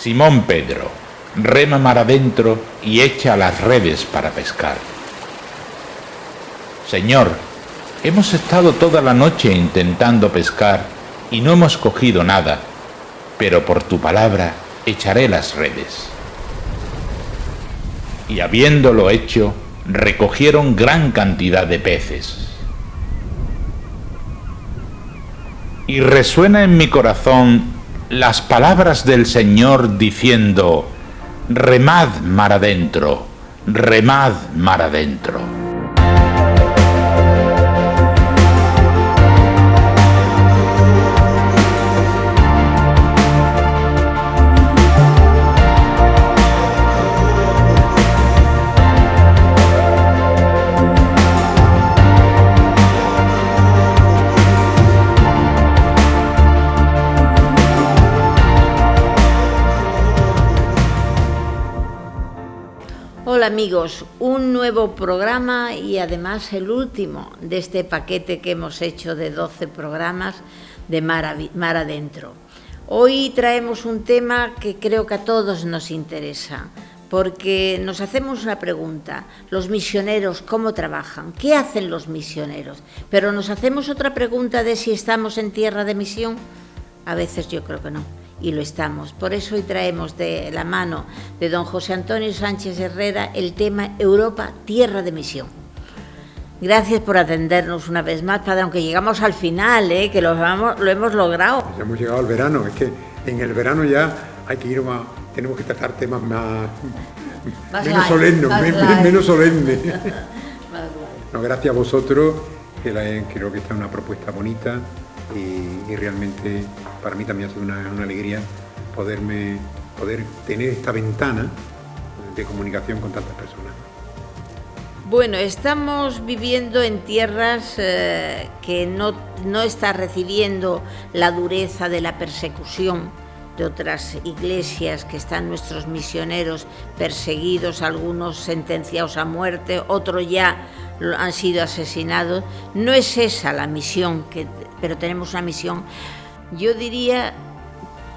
Simón Pedro, rema mar adentro y echa las redes para pescar. Señor, hemos estado toda la noche intentando pescar y no hemos cogido nada, pero por tu palabra echaré las redes. Y habiéndolo hecho, recogieron gran cantidad de peces. Y resuena en mi corazón las palabras del Señor diciendo: remad mar adentro, remad mar adentro. Hola amigos, un nuevo programa y además el último de este paquete que hemos hecho de 12 programas de Mar Adentro. Hoy traemos un tema que creo que a todos nos interesa, porque nos hacemos una pregunta: los misioneros, ¿cómo trabajan? ¿Qué hacen los misioneros? Pero nos hacemos otra pregunta de si estamos en tierra de misión. A veces yo creo que no. Y lo estamos. Por eso hoy traemos de la mano de don José Antonio Sánchez Herrera el tema Europa, tierra de misión. Gracias por atendernos una vez más, padre, aunque llegamos al final, que lo hemos logrado. Ya hemos llegado al verano, es que en el verano ya hay que ir más, tenemos que tratar temas menos solemnes. No, gracias a vosotros, creo que esta es una propuesta bonita. Y realmente para mí también ha sido una alegría poder tener esta ventana de comunicación con tantas personas. Bueno, estamos viviendo en tierras que no está recibiendo la dureza de la persecución de otras iglesias, que están nuestros misioneros perseguidos, algunos sentenciados a muerte, otros ya han sido asesinados. No es esa la misión, pero tenemos una misión, yo diría,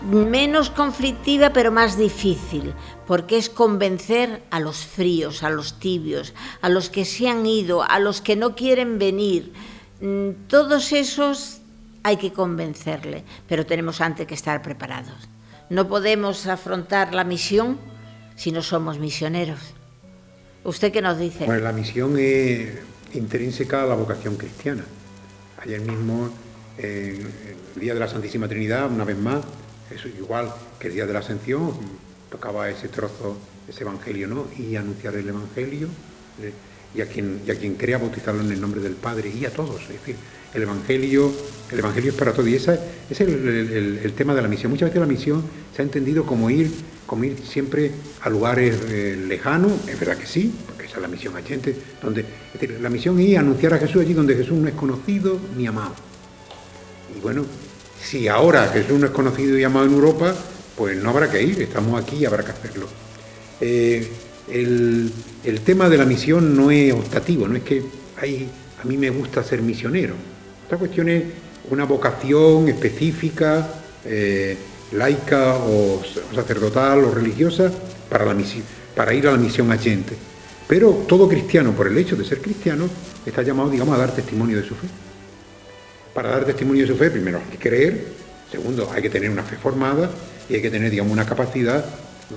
menos conflictiva, pero más difícil, porque es convencer a los fríos, a los tibios, a los que se han ido, a los que no quieren venir. Todos esos hay que convencerle, pero tenemos antes que estar preparados. No podemos afrontar la misión si no somos misioneros. ¿Usted qué nos dice? Bueno, la misión es intrínseca a la vocación cristiana. Ayer mismo, el Día de la Santísima Trinidad, una vez más, eso igual que el Día de la Ascensión, tocaba ese trozo, ese Evangelio, ¿no? Y anunciar el Evangelio, y a quien crea bautizarlo en el nombre del Padre, y a todos. Es decir, el Evangelio es para todos, y ese es el tema de la misión. Muchas veces la misión se ha entendido como ir siempre a lugares lejanos. Es verdad que sí, porque esa es la misión a gente, es decir, la misión es anunciar a Jesús allí donde Jesús no es conocido ni amado. Y bueno, si ahora Jesús no es conocido y amado en Europa, pues no habrá que ir, estamos aquí y habrá que hacerlo. El tema de la misión no es optativo, no es que a mí me gusta ser misionero. Esta cuestión es una vocación específica, laica o sacerdotal o religiosa para ir a la misión a gente. Pero todo cristiano, por el hecho de ser cristiano, está llamado, digamos, a dar testimonio de su fe. Para dar testimonio de su fe, primero hay que creer, segundo hay que tener una fe formada y hay que tener, digamos, una capacidad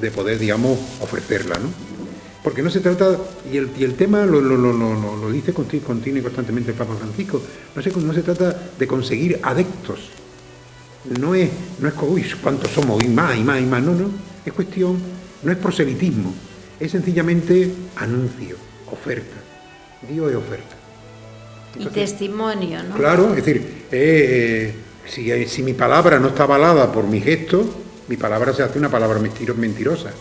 de poder, digamos, ofrecerla, ¿no? Porque no se trata, y el tema lo dice continua y constantemente el Papa Francisco, no se trata de conseguir adeptos, no es uy, cuántos somos, y más, no, es cuestión, no es proselitismo, es sencillamente anuncio, oferta, Dios es oferta. Entonces, y testimonio, ¿no? Claro, es decir, si mi palabra no está avalada por mi gesto, mi palabra se hace una palabra mentirosa.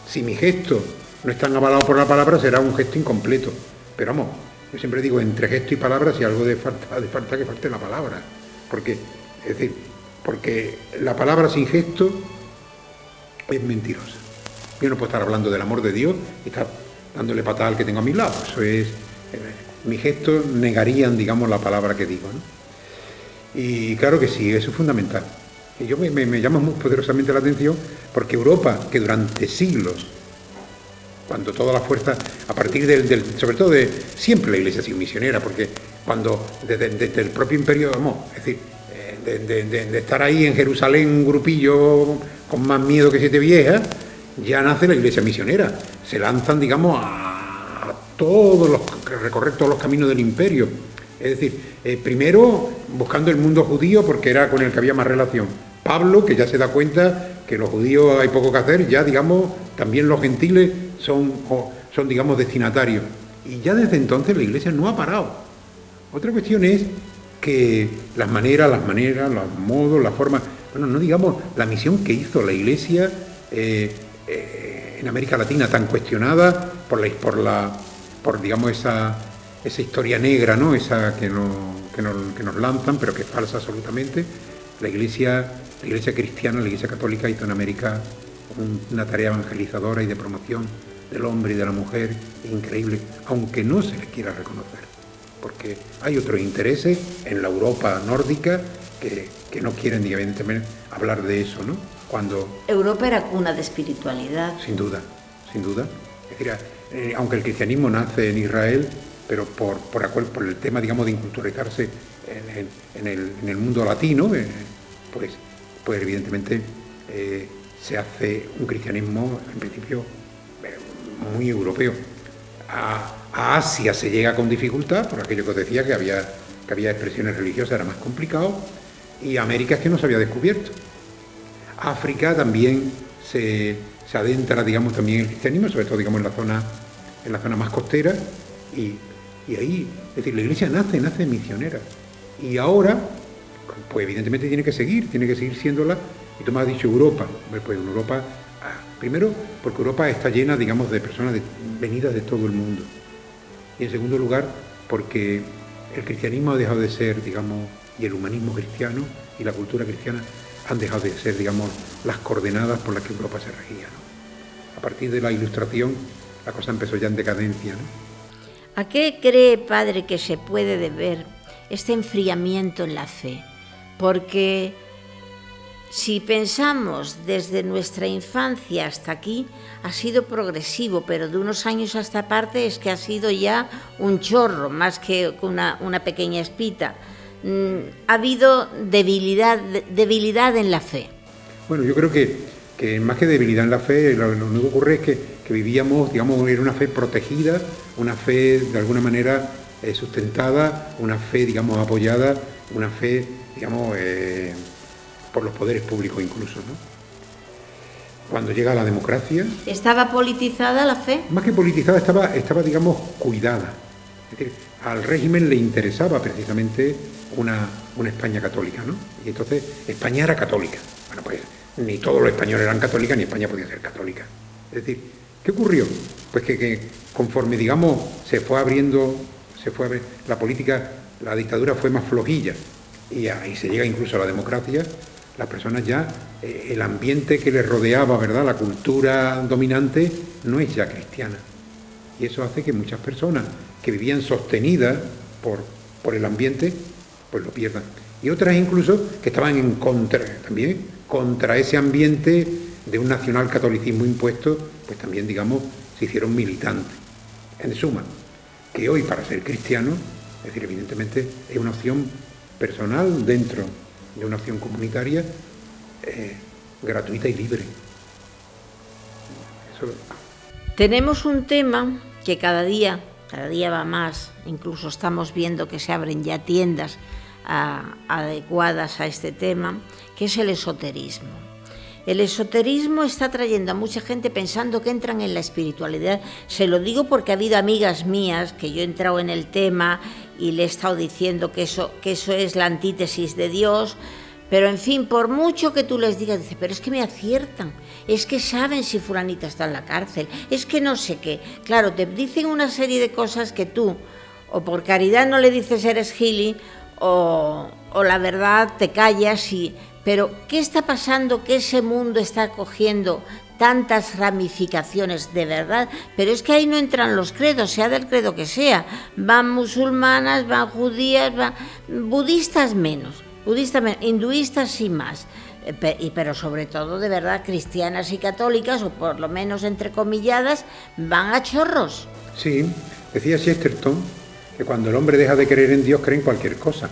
Si mi gesto no están avalados por la palabra, será un gesto incompleto. Pero vamos, yo siempre digo, entre gesto y palabra, si algo de falta que falte la palabra. Porque la palabra sin gesto es mentirosa. Yo no puedo estar hablando del amor de Dios y estar dándole patada al que tengo a mi lado. Eso es, mis gestos negarían, digamos, la palabra que digo, ¿no? Y claro que sí, eso es fundamental. Y yo me llama muy poderosamente la atención porque Europa, que durante siglos, cuando toda la fuerza, a partir sobre todo de siempre la Iglesia ha sido misionera, porque cuando desde el propio imperio, vamos, es decir, de estar ahí en Jerusalén un grupillo con más miedo que siete viejas, ya nace la Iglesia misionera. Se lanzan, digamos, a recorrer todos los caminos del imperio. Es decir, primero buscando el mundo judío porque era con el que había más relación. Pablo, que ya se da cuenta que los judíos hay poco que hacer, ya, digamos, también los gentiles son digamos, destinatarios. Y ya desde entonces la Iglesia no ha parado. Otra cuestión es que las maneras, los modos, las formas, bueno, no digamos la misión que hizo la Iglesia en América Latina, tan cuestionada por digamos, esa historia negra, ¿no? Esa que nos lanzan, pero que es falsa absolutamente. La Iglesia cristiana, la Iglesia católica hizo en América una tarea evangelizadora y de promoción del hombre y de la mujer increíble, aunque no se les quiera reconocer, porque hay otros intereses en la Europa nórdica que no quieren, evidentemente, hablar de eso, ¿no? Cuando Europa era cuna de espiritualidad. Sin duda. Es decir, aunque el cristianismo nace en Israel, pero por el tema, digamos, de inculturalizarse en el mundo latino, pues evidentemente se hace un cristianismo, en principio, muy europeo. A Asia se llega con dificultad, por aquello que os decía, que había expresiones religiosas, era más complicado, y América es que no se había descubierto. África también se adentra, digamos, también el cristianismo, sobre todo, digamos, en la zona más costera, y ahí, es decir, la Iglesia nace misionera. Y ahora, pues evidentemente tiene que seguir siéndola. Y tú me has dicho Europa. Pues en Europa, primero, porque Europa está llena, digamos, de personas venidas de todo el mundo. Y en segundo lugar, porque el cristianismo ha dejado de ser, digamos, y el humanismo cristiano y la cultura cristiana han dejado de ser, digamos, las coordenadas por las que Europa se regía, ¿no? A partir de la Ilustración, la cosa empezó ya en decadencia, ¿no? ¿A qué cree, padre, que se puede deber este enfriamiento en la fe? Porque si pensamos desde nuestra infancia hasta aquí, ha sido progresivo, pero de unos años a esta parte es que ha sido ya un chorro, más que una pequeña espita. Ha habido debilidad en la fe. Bueno, yo creo que más que debilidad en la fe, lo único que ocurre es que vivíamos, digamos, era una fe protegida, una fe de alguna manera sustentada, una fe, digamos, apoyada, una fe, digamos, por los poderes públicos incluso, ¿no? Cuando llega la democracia... ¿Estaba politizada la fe? Más que politizada, estaba digamos, cuidada. Es decir, al régimen le interesaba precisamente una España católica, ¿no? Y entonces España era católica. Bueno, pues ni todos los españoles eran católicos, ni España podía ser católica. Es decir, ¿qué ocurrió? Pues que conforme, digamos, se fue abriendo la política, la dictadura fue más flojilla, y ahí se llega incluso a la democracia, las personas ya, el ambiente que les rodeaba, ¿verdad?, la cultura dominante, no es ya cristiana. Y eso hace que muchas personas que vivían sostenidas por el ambiente, pues lo pierdan. Y otras incluso que estaban en contra ese ambiente de un nacionalcatolicismo impuesto, pues también, digamos, se hicieron militantes. En suma, que hoy para ser cristiano, es decir, evidentemente es una opción personal dentro de una opción comunitaria gratuita y libre. Eso. Tenemos un tema que cada día va más, incluso estamos viendo que se abren ya tiendas adecuadas a este tema, que es el esoterismo. El esoterismo está trayendo a mucha gente pensando que entran en la espiritualidad. Se lo digo porque ha habido amigas mías que yo he entrado en el tema y le he estado diciendo que eso es la antítesis de Dios, pero en fin, por mucho que tú les digas, dice, pero es que me aciertan, es que saben si fulanita está en la cárcel, es que no sé qué. Claro, te dicen una serie de cosas que tú, o por caridad no le dices eres gili, o la verdad te callas y... Pero, ¿qué está pasando? Que ese mundo está cogiendo tantas ramificaciones de verdad, pero es que ahí no entran los credos, sea del credo que sea. Van musulmanas, van judías, van budistas menos, hinduistas y más, pero sobre todo de verdad cristianas y católicas, o por lo menos entrecomilladas, van a chorros. Sí, decía Chesterton que cuando el hombre deja de creer en Dios, cree en cualquier cosa.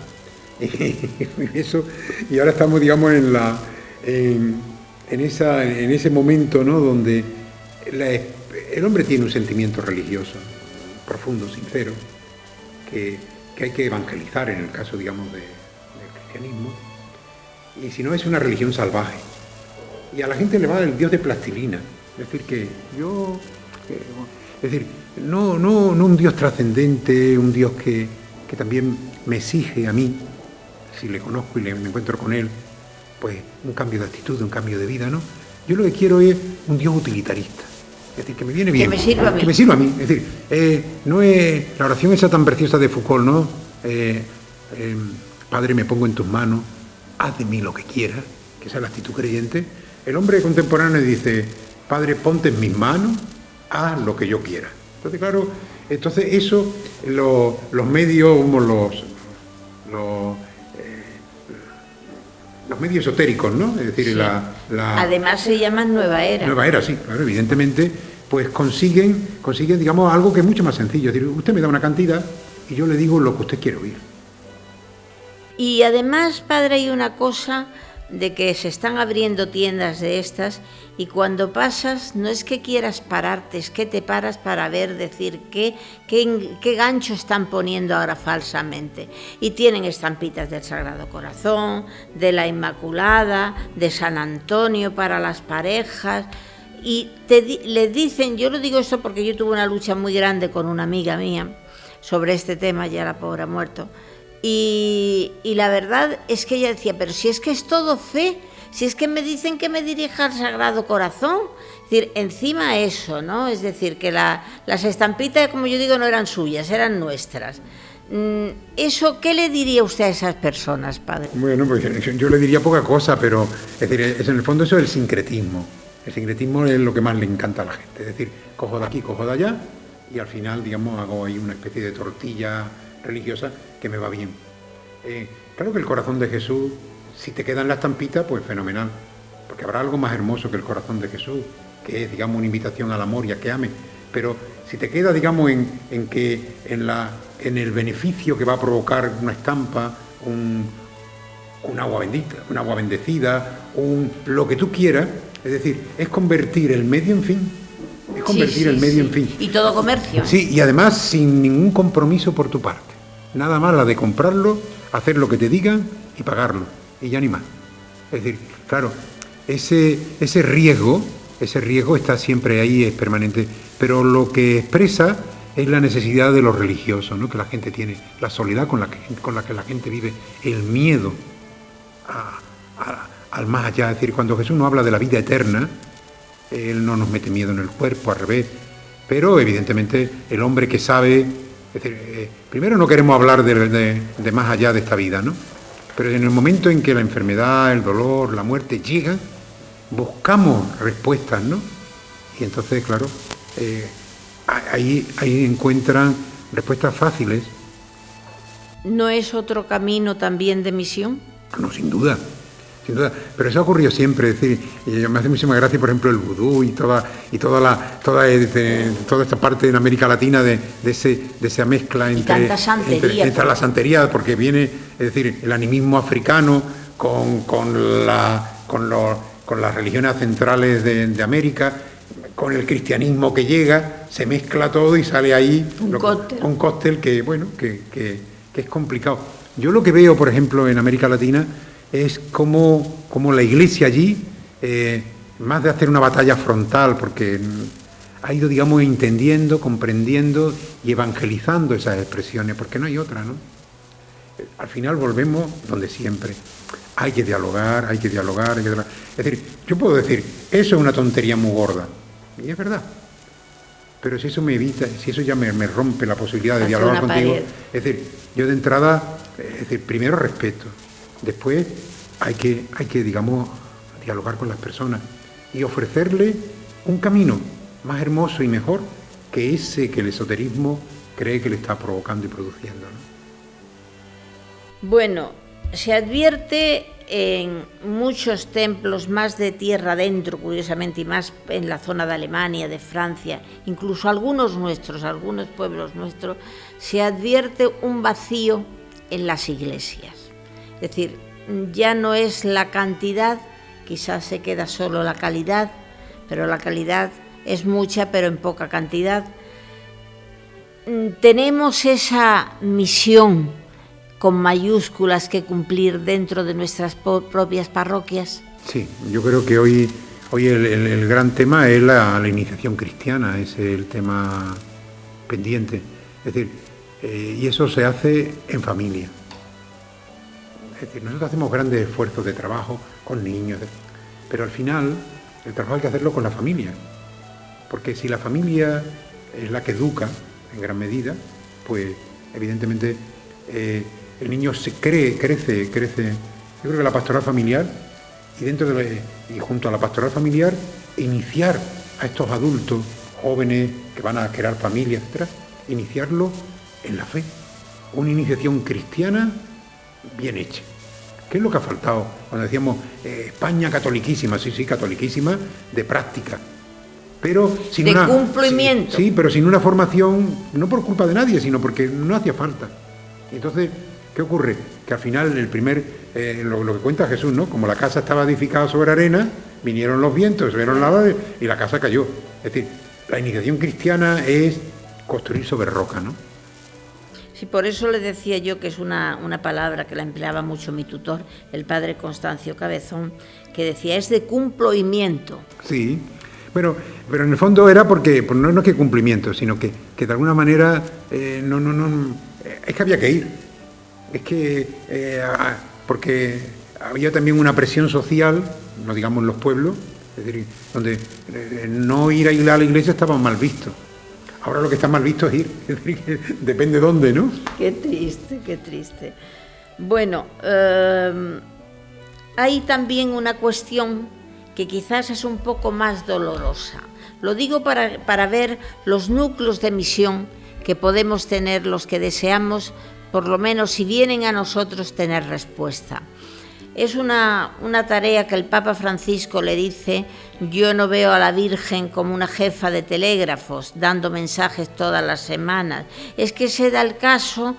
Y ahora estamos, digamos, en ese momento, ¿no?, donde el hombre tiene un sentimiento religioso profundo, sincero, que hay que evangelizar en el caso, digamos, del cristianismo. Y si no, es una religión salvaje. Y a la gente le va el Dios de plastilina. Es decir, no un Dios trascendente, un Dios que también me exige a mí, si le conozco y me encuentro con él, pues un cambio de actitud, un cambio de vida, ¿no? Yo lo que quiero es un Dios utilitarista. Es decir, que me viene bien. Que me sirva a mí. Que me sirva a mí. Es decir, no es la oración esa tan preciosa de Foucault, ¿no? Padre, me pongo en tus manos, haz de mí lo que quieras, que esa es la actitud creyente. El hombre contemporáneo dice, Padre, ponte en mis manos, haz lo que yo quiera. Entonces, claro, eso, los medios, los medios esotéricos, ¿no? Es decir, sí. Además se llaman Nueva Era. Nueva Era, sí, claro, evidentemente, pues consiguen, digamos, algo que es mucho más sencillo. Es decir, usted me da una cantidad y yo le digo lo que usted quiere oír. Y además, padre, hay una cosa de que se están abriendo tiendas de estas y cuando pasas no es que quieras pararte, es que te paras para ver, decir qué gancho están poniendo ahora falsamente. Y tienen estampitas del Sagrado Corazón, de la Inmaculada, de San Antonio para las parejas. Y le dicen, yo lo digo esto porque yo tuve una lucha muy grande con una amiga mía sobre este tema, ya la pobre ha muerto. Y la verdad es que ella decía, pero si es que es todo fe, si es que me dicen que me dirija al Sagrado Corazón, es decir, encima eso, ¿no? Es decir, que las estampitas, como yo digo, no eran suyas, eran nuestras. ¿Eso qué le diría usted a esas personas, padre? Bueno, pues yo le diría poca cosa, pero es decir, en el fondo eso es el sincretismo. El sincretismo es lo que más le encanta a la gente, es decir, cojo de aquí, cojo de allá, y al final, digamos, hago ahí una especie de tortilla religiosa que me va bien. Claro que el corazón de Jesús, si te queda en la estampita, pues fenomenal, porque habrá algo más hermoso que el corazón de Jesús, que es, digamos, una invitación al amor y a que ame, pero si te queda, digamos, en el beneficio que va a provocar una estampa, un agua bendita, un agua bendecida, lo que tú quieras, es decir, es convertir el medio en fin. Es convertir el medio en fin. Y todo comercio. Sí, y además sin ningún compromiso por tu parte. Nada más la de comprarlo, hacer lo que te digan y pagarlo. Y ya ni más. Es decir, claro, ese riesgo está siempre ahí, es permanente. Pero lo que expresa es la necesidad de los religiosos, ¿no?, que la gente tiene, la soledad con la que la gente vive, el miedo al más allá. Es decir, cuando Jesús nos habla de la vida eterna, Él no nos mete miedo en el cuerpo, al revés. Pero evidentemente el hombre que sabe, es decir, primero no queremos hablar de más allá de esta vida, ¿no? Pero en el momento en que la enfermedad, el dolor, la muerte llegan, buscamos respuestas, ¿no? Y entonces, claro, ahí encuentran respuestas fáciles. ¿No es otro camino también de misión? No, sin duda. Sin duda, pero eso ha ocurrido siempre, es decir, me hace muchísima gracia, por ejemplo, el vudú y toda esta parte en América Latina de esa mezcla entre la santería, porque viene, es decir, el animismo africano con las religiones centrales de América, con el cristianismo que llega, se mezcla todo y sale ahí un cóctel que, bueno, que es complicado. Yo lo que veo, por ejemplo, en América Latina es como la Iglesia allí, más de hacer una batalla frontal, porque ha ido, digamos, entendiendo, comprendiendo y evangelizando esas expresiones, porque no hay otra, ¿no? Al final volvemos donde siempre. Hay que dialogar. Es decir, yo puedo decir, eso es una tontería muy gorda, y es verdad. Pero si eso me evita, si eso ya me rompe la posibilidad de dialogar contigo, es decir, yo de entrada, es decir, primero respeto. Después hay que, digamos, dialogar con las personas y ofrecerle un camino más hermoso y mejor que ese que el esoterismo cree que le está provocando y produciendo, ¿no? Bueno, se advierte en muchos templos, más de tierra adentro, curiosamente, y más en la zona de Alemania, de Francia, incluso algunos pueblos nuestros, se advierte un vacío en las iglesias. Es decir, ya no es la cantidad, quizás se queda solo la calidad, pero la calidad es mucha, pero en poca cantidad. Tenemos esa misión con mayúsculas que cumplir dentro de nuestras propias parroquias. Sí, yo creo que hoy el gran tema es la iniciación cristiana, es el tema pendiente. Es decir, y eso se hace en familia. Es decir, nosotros hacemos grandes esfuerzos de trabajo con niños, pero al final el trabajo hay que hacerlo con la familia. Porque si la familia es la que educa en gran medida, pues evidentemente el niño crece. Yo creo que la pastoral familiar y junto a la pastoral familiar iniciar a estos adultos jóvenes que van a crear familia, etcétera, iniciarlo en la fe, una iniciación cristiana bien hecha. ¿Qué es lo que ha faltado? Cuando decíamos España catoliquísima, sí, catoliquísima de práctica, pero sin de cumplimiento. Sí, pero sin una formación, no por culpa de nadie, sino porque no hacía falta. Entonces, ¿qué ocurre? Que al final lo que cuenta Jesús, ¿no? Como la casa estaba edificada sobre arena, vinieron los vientos, subieron la ola y la casa cayó. Es decir, la iniciación cristiana es construir sobre roca, ¿no? Sí, por eso le decía yo que es una palabra que la empleaba mucho mi tutor, el padre Constancio Cabezón, que decía, es de cumplimiento. Sí, pero en el fondo era porque, pues no es que cumplimiento, sino que de alguna manera es que había que ir. Es que, porque había también una presión social, no digamos en los pueblos, es decir, donde no ir a la iglesia estaba mal visto. Ahora lo que está mal visto es ir, es decir, depende dónde, ¿no? Qué triste, qué triste. Bueno, hay también una cuestión que quizás es un poco más dolorosa. Lo digo para ver los núcleos de misión que podemos tener los que deseamos, por lo menos si vienen a nosotros, tener respuesta. Es una tarea que el Papa Francisco le dice: yo no veo a la Virgen como una jefa de telégrafos dando mensajes todas las semanas. Es que se da el caso,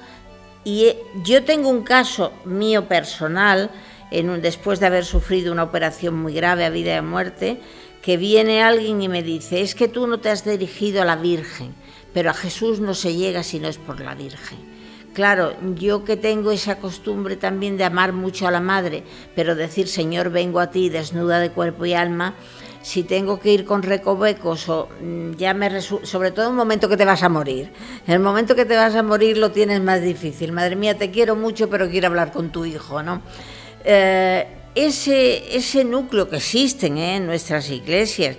y yo tengo un caso mío personal, después de haber sufrido una operación muy grave a vida y a muerte, que viene alguien y me dice: es que tú no te has dirigido a la Virgen, pero a Jesús no se llega si no es por la Virgen. Claro, yo que tengo esa costumbre también de amar mucho a la madre, pero decir, Señor, vengo a ti desnuda de cuerpo y alma, si tengo que ir con recovecos, sobre todo en el momento que te vas a morir. En el momento que te vas a morir lo tienes más difícil. Madre mía, te quiero mucho, pero quiero hablar con tu hijo, ¿no? Ese núcleo que existen en nuestras iglesias,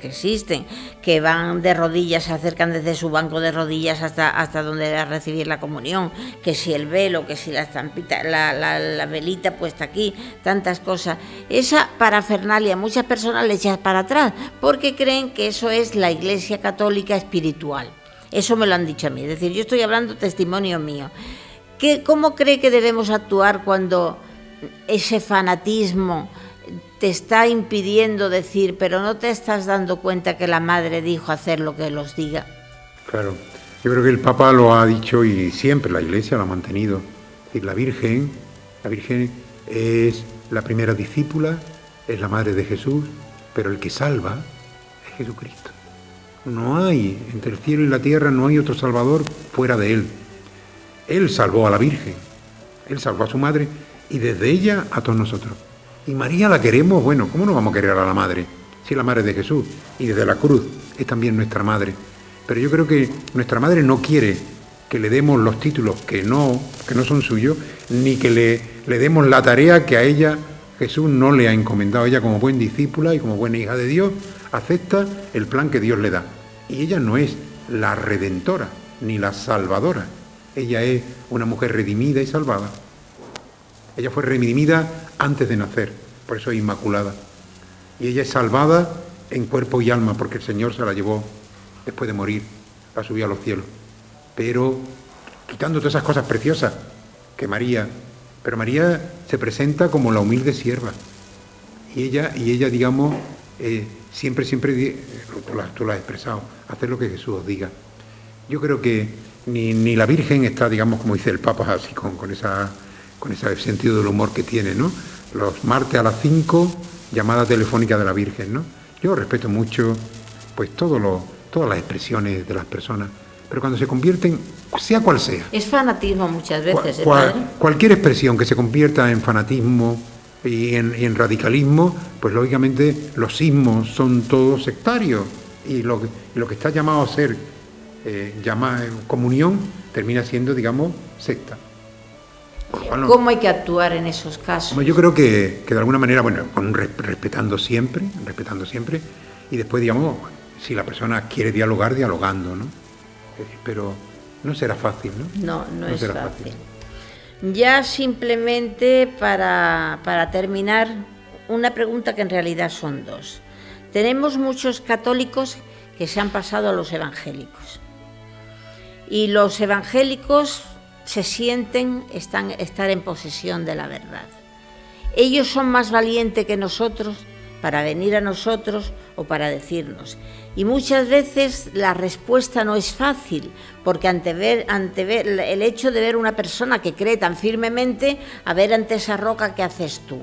que van de rodillas, se acercan desde su banco de rodillas hasta donde va a recibir la comunión, que si el velo, que si la estampita, la velita puesta aquí, tantas cosas. Esa parafernalia, muchas personas le echan para atrás porque creen que eso es la Iglesia católica espiritual. Eso me lo han dicho a mí, es decir, yo estoy hablando testimonio mío. ¿Cómo cree que debemos actuar cuando ese fanatismo te está impidiendo decir, pero no te estás dando cuenta que la madre dijo hacer lo que Él os diga? Claro, yo creo que el Papa lo ha dicho y siempre la Iglesia lo ha mantenido. Es decir, la Virgen es la primera discípula, es la madre de Jesús, pero el que salva es Jesucristo. No hay, entre el cielo y la tierra no hay otro Salvador fuera de Él. Él salvó a la Virgen, Él salvó a su madre y desde ella a todos nosotros. Y María la queremos, bueno, ¿cómo no vamos a querer a la madre? Si es la madre de Jesús, y desde la cruz es también nuestra madre. Pero yo creo que nuestra madre no quiere que le demos los títulos que no son suyos, ni que le demos la tarea que a ella Jesús no le ha encomendado. Ella, como buen discípula y como buena hija de Dios, acepta el plan que Dios le da. Y ella no es la redentora, ni la salvadora. Ella es una mujer redimida y salvada. Ella fue redimida antes de nacer, por eso es inmaculada. Y ella es salvada en cuerpo y alma, porque el Señor se la llevó después de morir, la subió a los cielos. Pero quitando todas esas cosas preciosas que María pero María se presenta como la humilde sierva. Y ella digamos, siempre, tú lo has expresado, hacer lo que Jesús os diga. Yo creo que ni la Virgen está, digamos, como dice el Papa, así con ese sentido del humor que tiene, ¿no? Los martes a las 5, llamada telefónica de la Virgen, ¿no? Yo respeto mucho, pues, todas las expresiones de las personas, pero cuando se convierten, sea cual sea. Es fanatismo muchas veces, cualquier expresión que se convierta en fanatismo y en radicalismo, pues lógicamente los sismos son todos sectarios y lo que está llamado a ser comunión termina siendo, digamos, secta. ¿Cómo hay que actuar en esos casos? Yo creo que de alguna manera, bueno, respetando siempre, y después, digamos, si la persona quiere dialogar, dialogando, ¿no? Pero no será fácil, ¿no? No es fácil. Ya simplemente para terminar, una pregunta que en realidad son dos. Tenemos muchos católicos que se han pasado a los evangélicos. Y los evangélicos se sienten estar en posesión de la verdad. Ellos son más valientes que nosotros para venir a nosotros o para decirnos. Y muchas veces la respuesta no es fácil, porque ante ver el hecho de ver una persona que cree tan firmemente, a ver ante esa roca, ¿qué haces tú?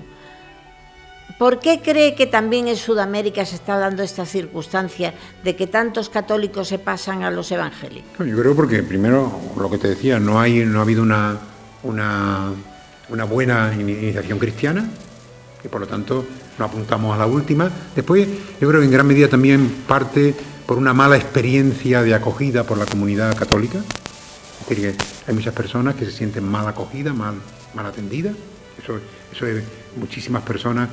¿Por qué cree que también en Sudamérica se está dando esta circunstancia de que tantos católicos se pasan a los evangélicos? Yo creo porque, primero, lo que te decía, no ha habido una buena iniciación cristiana, y por lo tanto no apuntamos a la última. Después, yo creo que en gran medida también parte por una mala experiencia de acogida por la comunidad católica. Es decir, que hay muchas personas que se sienten mal acogidas, mal atendidas. Eso es muchísimas personas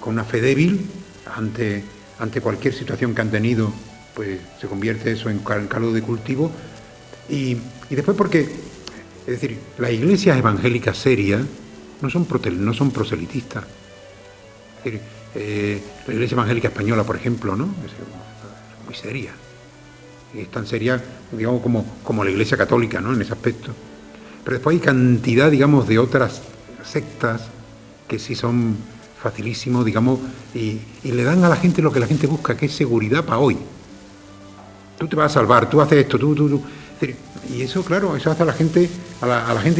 con una fe débil ante cualquier situación que han tenido, pues se convierte eso en caldo de cultivo. Y después porque, es decir, las iglesias evangélicas serias no son proselitistas. Es decir, la Iglesia Evangélica Española, por ejemplo, ¿no? Es muy seria. Es tan seria, digamos, como la Iglesia Católica, ¿no? En ese aspecto. Pero después hay cantidad, digamos, de otras sectas que sí son facilísimos, digamos, y le dan a la gente lo que la gente busca, que es seguridad para hoy. Tú te vas a salvar, tú haces esto, tú. Es decir, y eso, claro, eso hace a la gente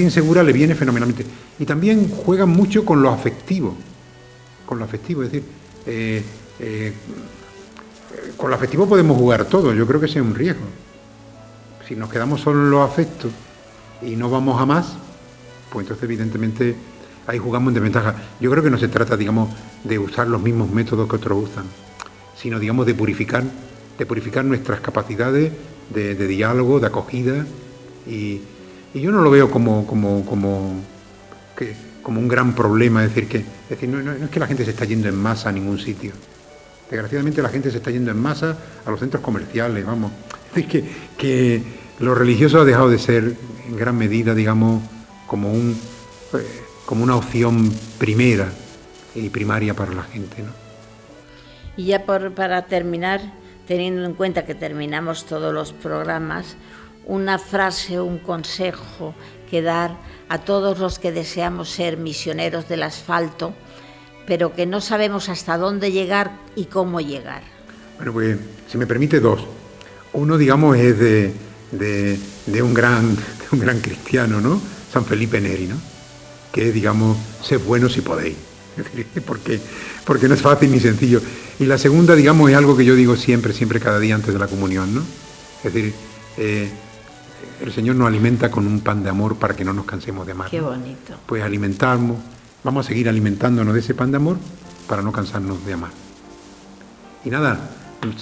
insegura le viene fenomenalmente. Y también juegan mucho con lo afectivo. Es decir, con lo afectivo podemos jugar todo, yo creo que ese es un riesgo. Si nos quedamos solo en los afectos y no vamos a más, pues entonces evidentemente ahí jugamos en desventaja. Yo creo que no se trata, digamos, de usar los mismos métodos que otros usan, sino, digamos, de purificar nuestras capacidades de diálogo, de acogida, y yo no lo veo como un gran problema, es decir, no es que la gente se está yendo en masa a ningún sitio. Desgraciadamente la gente se está yendo en masa a los centros comerciales, vamos. Es decir, que lo religioso ha dejado de ser en gran medida, digamos, como una opción primera y primaria para la gente, ¿no? Y ya para terminar, teniendo en cuenta que terminamos todos los programas, una frase, un consejo que dar a todos los que deseamos ser misioneros del asfalto, pero que no sabemos hasta dónde llegar y cómo llegar. Bueno, pues, si me permite, dos. Uno, digamos, es de un gran cristiano, ¿no? San Felipe Neri, ¿no? Que es, digamos, sed buenos si podéis. Porque no es fácil ni sencillo. Y la segunda, digamos, es algo que yo digo siempre, cada día antes de la comunión, ¿no? Es decir, el Señor nos alimenta con un pan de amor para que no nos cansemos de amar. Qué bonito. Pues vamos a seguir alimentándonos de ese pan de amor para no cansarnos de amar. Y nada,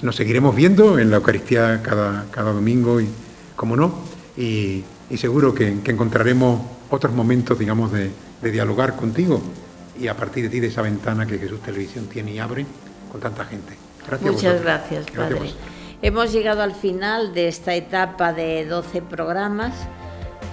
nos seguiremos viendo en la Eucaristía cada domingo, y como no, y seguro que encontraremos otros momentos, digamos, de dialogar contigo, y a partir de ti, de esa ventana que Jesús Televisión tiene y abre con tanta gente. Gracias. Muchas gracias, Padre. Hemos llegado al final de esta etapa de 12 programas.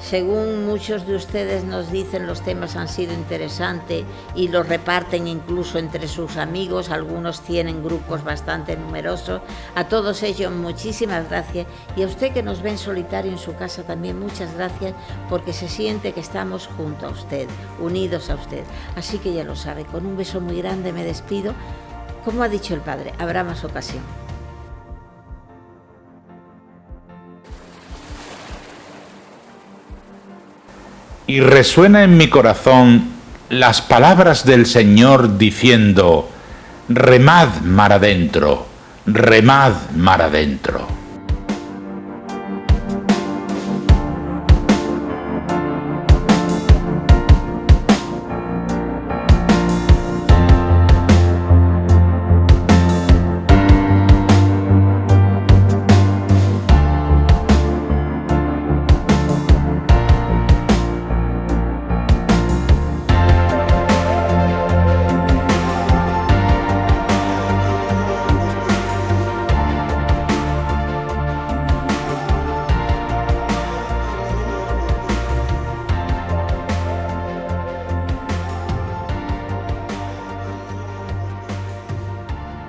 Según muchos de ustedes nos dicen, los temas han sido interesantes y los reparten incluso entre sus amigos. Algunos tienen grupos bastante numerosos. A todos ellos muchísimas gracias, y a usted que nos ve en solitario en su casa también muchas gracias, porque se siente que estamos junto a usted, unidos a usted. Así que ya lo sabe, con un beso muy grande me despido. Como ha dicho el padre, habrá más ocasión. Y resuena en mi corazón las palabras del Señor diciendo: remad mar adentro, remad mar adentro.